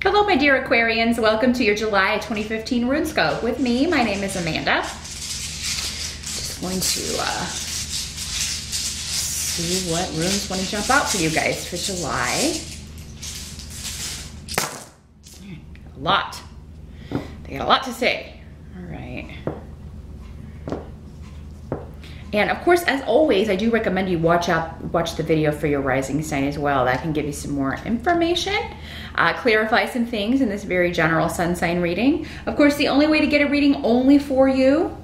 Hello, my dear Aquarians. Welcome to your July 2015 Runescope. With me, my name is Amanda. Just going to see what runes want to jump out for you guys for July. A lot. They got a lot to say. All right. And of course, as always, I do recommend you watch the video for your rising sign as well. That can give you some more information, clarify some things in this very general sun sign reading. Of course, the only way to get a reading only for you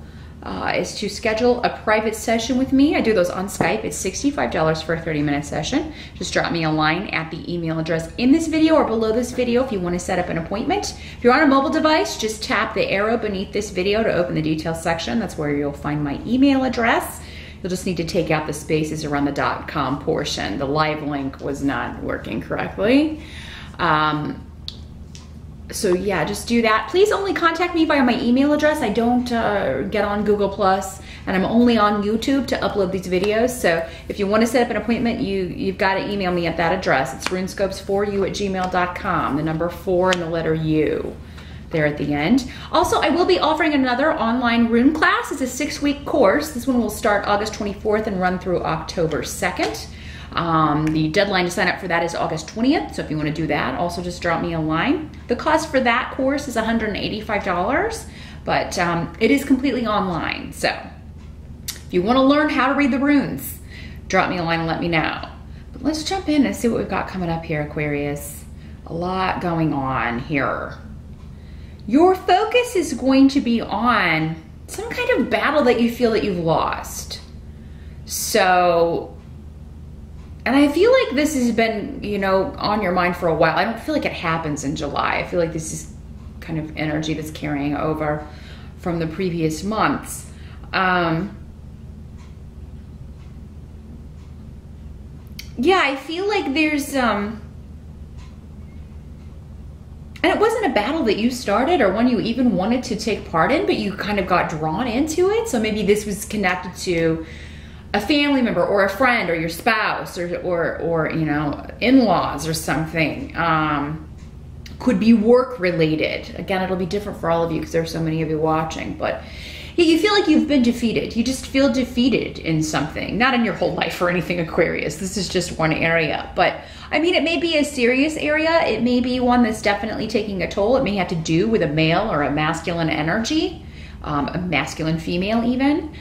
is to schedule a private session with me. I do those on Skype. It's $65 for a 30-minute session. Just drop me a line at the email address in this video or below this video if you want to set up an appointment. If you're on a mobile device, just tap the arrow beneath this video to open the details section. That's where you'll find my email address. You'll just need to take out the spaces around the .com portion. The live link was not working correctly. So yeah, just do that. Please only contact me via my email address. I don't get on Google Plus, and I'm only on YouTube to upload these videos. So if you want to set up an appointment, you've got to email me at that address. It's runescopes4u@gmail.com. The number 4 and the letter U there at the end. Also, I will be offering another online rune class. It's a 6-week course. This one will start August 24th and run through October 2nd. The deadline to sign up for that is August 20th, so if you want to do that, also just drop me a line. The cost for that course is $185, but it is completely online. So if you want to learn how to read the runes, drop me a line and let me know. But let's jump in and see what we've got coming up here, Aquarius. A lot going on here. Your focus is going to be on some kind of battle that you feel that you've lost. So, and I feel like this has been, you know, on your mind for a while. I don't feel like it happens in July. I feel like this is kind of energy that's carrying over from the previous months. Yeah, I feel like there's, and it wasn't a battle that you started or one you even wanted to take part in, but you kind of got drawn into it. So maybe this was connected to a family member or a friend or your spouse or you know, in-laws or something. Could be work related. Again, it'll be different for all of you because there's so many of you watching, but yeah, you feel like you've been defeated. You just feel defeated in something, not in your whole life or anything, Aquarius. This is just one area, but I mean, it may be a serious area. It may be one that's definitely taking a toll. It may have to do with a male or a masculine energy, a masculine female even,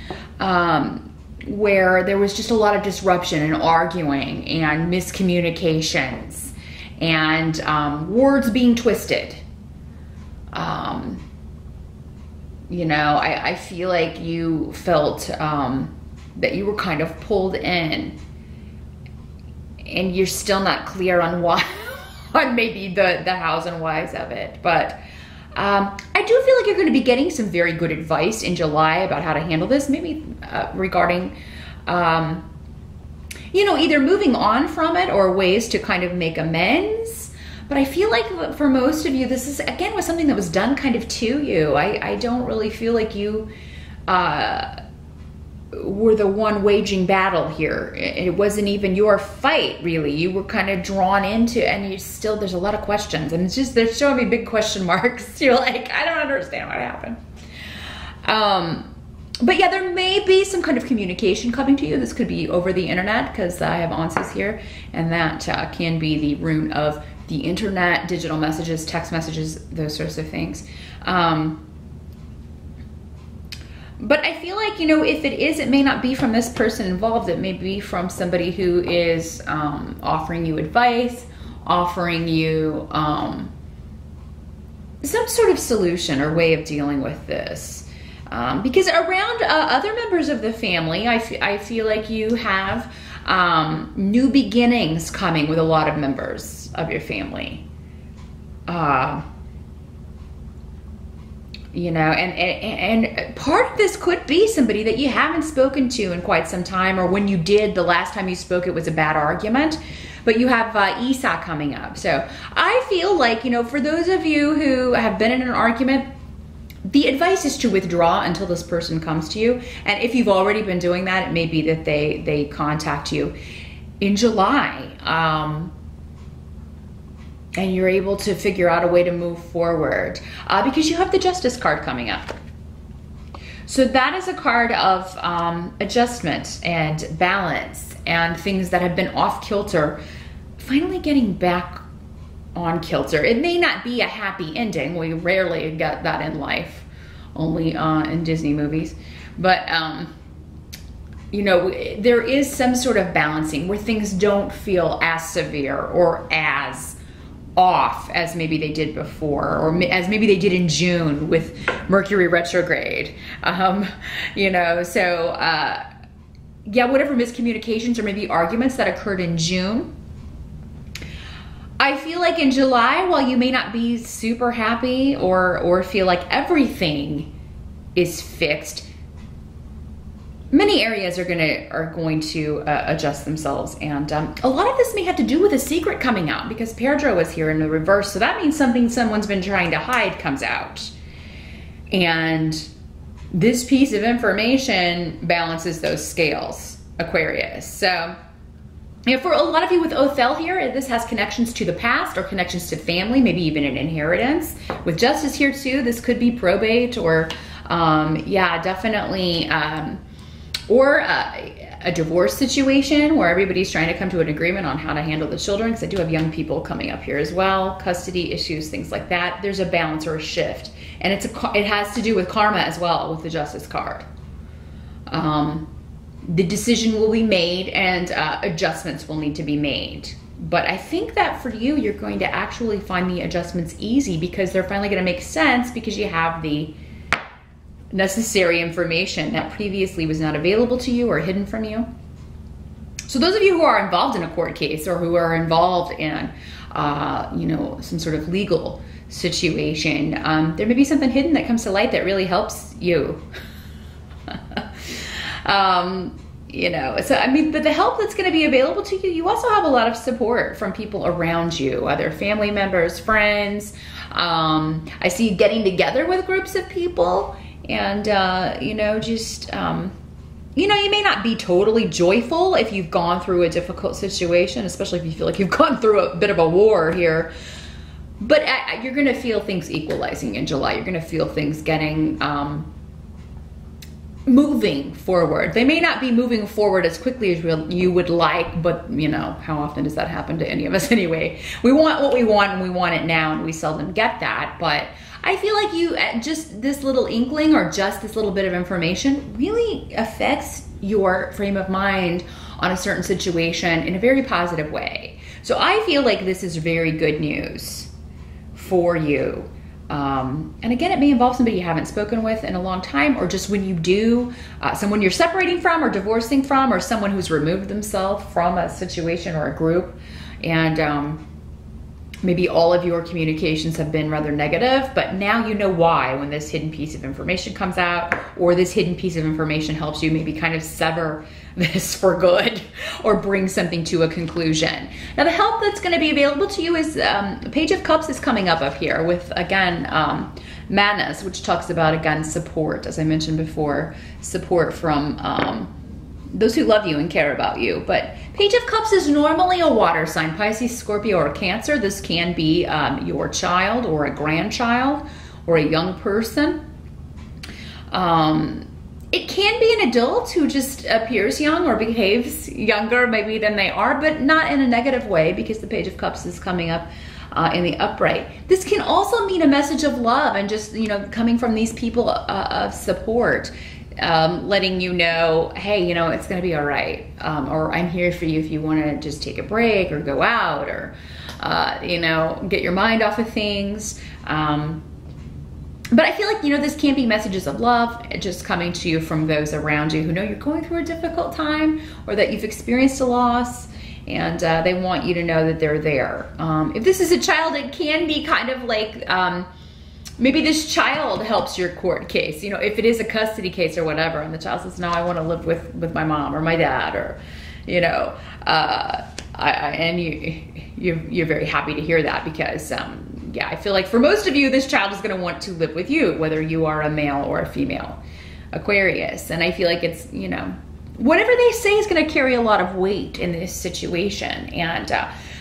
where there was just a lot of disruption and arguing and miscommunications and words being twisted. You know, I feel like you felt that you were kind of pulled in, and you're still not clear on why, on maybe the hows and whys of it. But I do feel like you're going to be getting some very good advice in July about how to handle this, maybe regarding, you know, either moving on from it or ways to kind of make amends. But I feel like for most of you, this is, again, was something that was done kind of to you. I don't really feel like you were the one waging battle here. It wasn't even your fight, really. You were kind of drawn into, and you still, there's a lot of questions, and it's just, they're showing me big question marks. You're like, I don't understand what happened. But yeah, there may be some kind of communication coming to you. This could be over the internet, because I have answers here, and that can be the rune of the internet, digital messages, text messages, those sorts of things. But I feel like, you know, if it is, it may not be from this person involved. It may be from somebody who is offering you advice, offering you some sort of solution or way of dealing with this. Because around other members of the family, I feel like you have new beginnings coming with a lot of members of your family. You know, and part of this could be somebody that you haven't spoken to in quite some time, or when you did, the last time you spoke, it was a bad argument. But you have Esau coming up. So I feel like, you know, for those of you who have been in an argument, the advice is to withdraw until this person comes to you. And if you've already been doing that, it may be that they contact you in July. and you're able to figure out a way to move forward because you have the Justice card coming up. So that is a card of adjustment and balance and things that have been off kilter, finally getting back on kilter. It may not be a happy ending. We rarely get that in life, only in Disney movies. But, you know, there is some sort of balancing where things don't feel as severe or as off as maybe they did before, or as maybe they did in June with Mercury retrograde. You know, so yeah, whatever miscommunications or maybe arguments that occurred in June, I feel like in July, while you may not be super happy or feel like everything is fixed, many areas are going to adjust themselves, and a lot of this may have to do with a secret coming out because Pedro is here in the reverse, so that means something someone's been trying to hide comes out, and this piece of information balances those scales, Aquarius. So, you know, for a lot of you with Othel here, this has connections to the past or connections to family, maybe even an inheritance. With Justice here too, this could be probate or, yeah, definitely. Or a divorce situation where everybody's trying to come to an agreement on how to handle the children, because I do have young people coming up here as well, custody issues, things like that. There's a balance or a shift, and it has to do with karma as well with the Justice card. The decision will be made and adjustments will need to be made. But I think that for you, you're going to actually find the adjustments easy because they're finally going to make sense because you have the necessary information that previously was not available to you or hidden from you. So those of you who are involved in a court case or who are involved in, you know, some sort of legal situation, there may be something hidden that comes to light that really helps you. You know, so I mean, but the help that's going to be available to you, you also have a lot of support from people around you, other family members, friends. I see you getting together with groups of people. And, you know, just, you know, you may not be totally joyful if you've gone through a difficult situation, especially if you feel like you've gone through a bit of a war here. But you're going to feel things equalizing in July. You're going to feel things getting, moving forward. They may not be moving forward as quickly as you would like, but, you know, how often does that happen to any of us anyway? We want what we want and we want it now, and we seldom get that. But I feel like you, just this little inkling or just this little bit of information really affects your frame of mind on a certain situation in a very positive way. So I feel like this is very good news for you. And again, it may involve somebody you haven't spoken with in a long time, or just when you do, someone you're separating from or divorcing from, or someone who's removed themselves from a situation or a group. And maybe all of your communications have been rather negative, but now you know why when this hidden piece of information comes out, or this hidden piece of information helps you maybe kind of sever this for good or bring something to a conclusion. Now, the help that's going to be available to you is Page of Cups is coming up here with, again, Madness, which talks about, again, support, as I mentioned before, support from those who love you and care about you. But Page of Cups is normally a water sign, Pisces, Scorpio, or Cancer. This can be your child or a grandchild or a young person. It can be an adult who just appears young or behaves younger maybe than they are, but not in a negative way because the Page of Cups is coming up in the upright. This can also mean a message of love and just, you know, coming from these people of support. Letting you know, hey, you know, it's going to be all right. Or I'm here for you if you want to just take a break or go out or, you know, get your mind off of things. But I feel like, you know, this can be messages of love just coming to you from those around you who know you're going through a difficult time or that you've experienced a loss, and they want you to know that they're there. If this is a child, it can be kind of like, maybe this child helps your court case, you know, if it is a custody case or whatever, and the child says, no, I want to live with my mom or my dad, or, you know, and you're very happy to hear that because, yeah, I feel like for most of you, this child is going to want to live with you, whether you are a male or a female Aquarius. And I feel like it's, you know, whatever they say is going to carry a lot of weight in this situation. And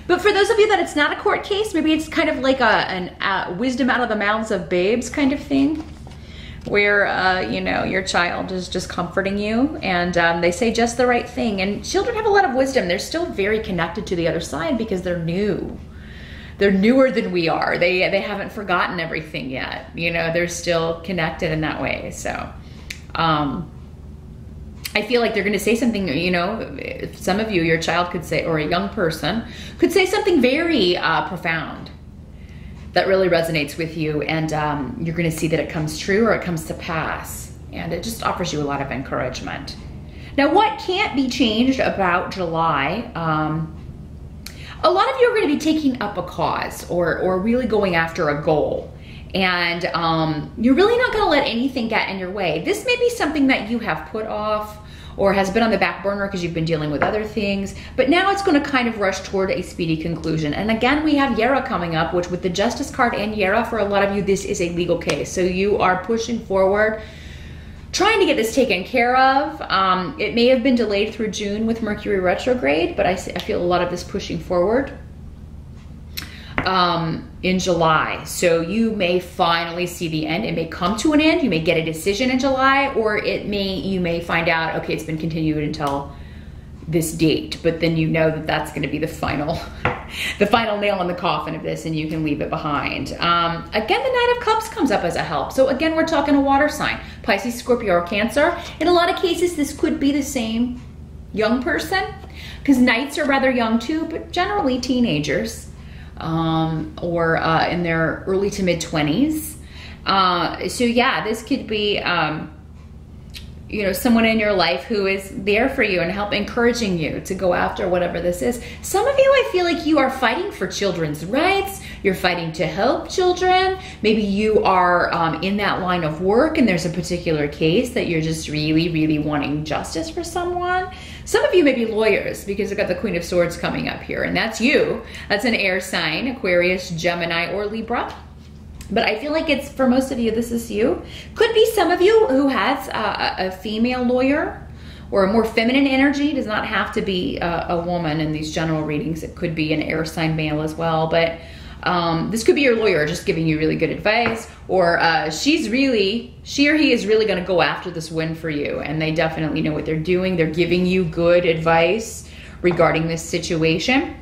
But for those of you that it's not a court case, maybe it's kind of like a wisdom out of the mouths of babes kind of thing, where, you know, your child is just comforting you, and they say just the right thing. And children have a lot of wisdom. They're still very connected to the other side because they're new. They're newer than we are. They haven't forgotten everything yet. You know, they're still connected in that way. So, I feel like they're going to say something, you know, some of you, your child could say, or a young person could say something very profound that really resonates with you, and you're going to see that it comes true or it comes to pass, and it just offers you a lot of encouragement. Now, what can't be changed about July? A lot of you are going to be taking up a cause or really going after a goal. And you're really not going to let anything get in your way. This may be something that you have put off or has been on the back burner because you've been dealing with other things, but now it's going to kind of rush toward a speedy conclusion. And again, we have Yara coming up, which with the Justice card and Yara, for a lot of you, this is a legal case. So you are pushing forward, trying to get this taken care of. It may have been delayed through June with Mercury retrograde, but I feel a lot of this pushing forward in July. So you may finally see the end. It may come to an end. You may get a decision in July, or you may find out, okay, it's been continued until this date, but then you know that that's going to be the final nail in the coffin of this, and you can leave it behind. Again, the Knight of Cups comes up as a help. So again, we're talking a water sign, Pisces, Scorpio, or Cancer. In a lot of cases, this could be the same young person, because Knights are rather young too, but generally teenagers. Or in their early to mid 20s. So yeah, this could be, you know, someone in your life who is there for you and help encouraging you to go after whatever this is. Some of you, I feel like you are fighting for children's rights. You're fighting to help children. Maybe you are in that line of work and there's a particular case that you're just really, really wanting justice for someone. Some of you may be lawyers because I've got the Queen of Swords coming up here, and that's you. That's an air sign, Aquarius, Gemini, or Libra. But I feel like it's, for most of you, this is you. Could be some of you who has a female lawyer or a more feminine energy. It does not have to be a woman in these general readings. It could be an air sign male as well. But this could be your lawyer just giving you really good advice, or she or he is really going to go after this win for you, and they definitely know what they're doing. They're giving you good advice regarding this situation.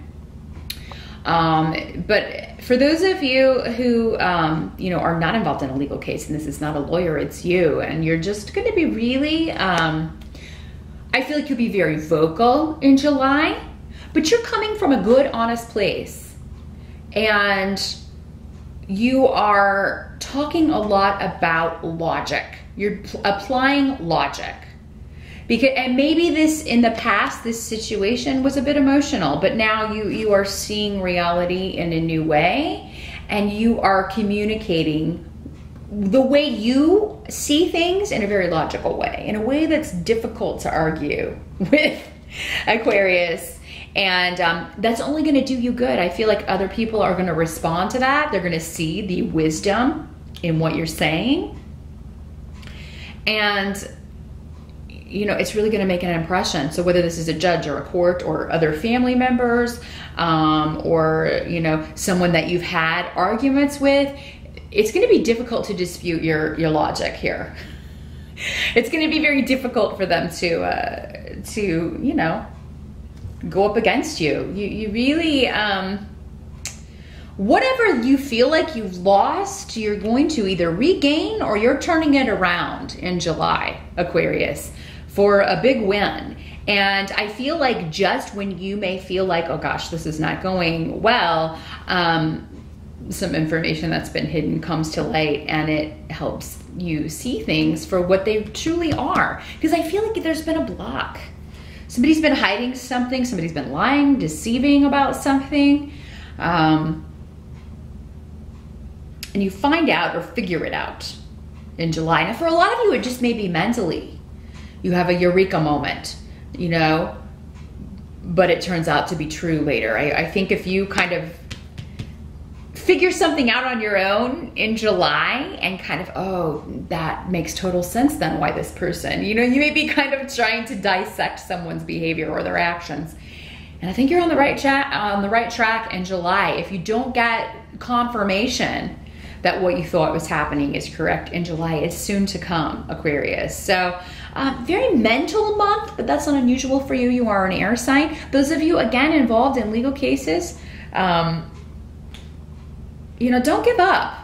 But for those of you who, you know, are not involved in a legal case, and this is not a lawyer, it's you, and you're just going to be really, I feel like you'll be very vocal in July, but you're coming from a good, honest place. And you are talking a lot about logic. You're applying logic. And maybe this, in the past, this situation was a bit emotional, but now you are seeing reality in a new way, and you are communicating the way you see things in a very logical way, in a way that's difficult to argue with, Aquarius. And that's only going to do you good. I feel like other people are going to respond to that. They're going to see the wisdom in what you're saying. And, you know, it's really going to make an impression. So whether this is a judge or a court or other family members, or, you know, someone that you've had arguments with, it's going to be difficult to dispute your logic here. It's going to be very difficult for them to you know, go up against you. You really, whatever you feel like you've lost, you're going to either regain or you're turning it around in July, Aquarius, for a big win. And I feel like just when you may feel like, oh gosh, this is not going well, some information that's been hidden comes to light, and it helps you see things for what they truly are. Because I feel like there's been a block. Somebody's been hiding something. Somebody's been lying, deceiving about something. And you find out or figure it out in July. Now, for a lot of you, it just may be mentally. You have a eureka moment, you know, but it turns out to be true later. I think if you kind of figure something out on your own in July and kind of, oh, that makes total sense then why this person, you know, you may be kind of trying to dissect someone's behavior or their actions. And I think you're on the right track in July. If you don't get confirmation that what you thought was happening is correct in July, it's soon to come, Aquarius. So very mental month, but that's not unusual for you. You are an air sign. Those of you, again, involved in legal cases, you know, don't give up.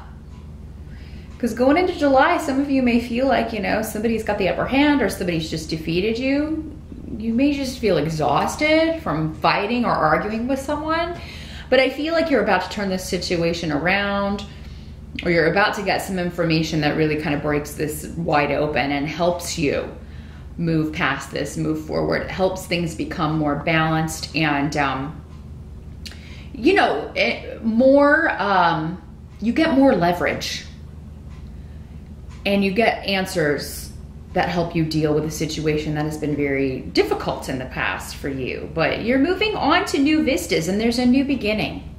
Because going into July, some of you may feel like, you know, somebody's got the upper hand or somebody's just defeated you. You may just feel exhausted from fighting or arguing with someone. But I feel like you're about to turn this situation around, or you're about to get some information that really kind of breaks this wide open and helps you move past this, move forward. It helps things become more balanced and, you know, you get more leverage. And you get answers that help you deal with a situation that has been very difficult in the past for you. But you're moving on to new vistas, and there's a new beginning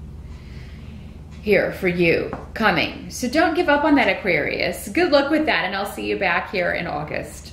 here for you coming. So don't give up on that, Aquarius. Good luck with that, and I'll see you back here in August.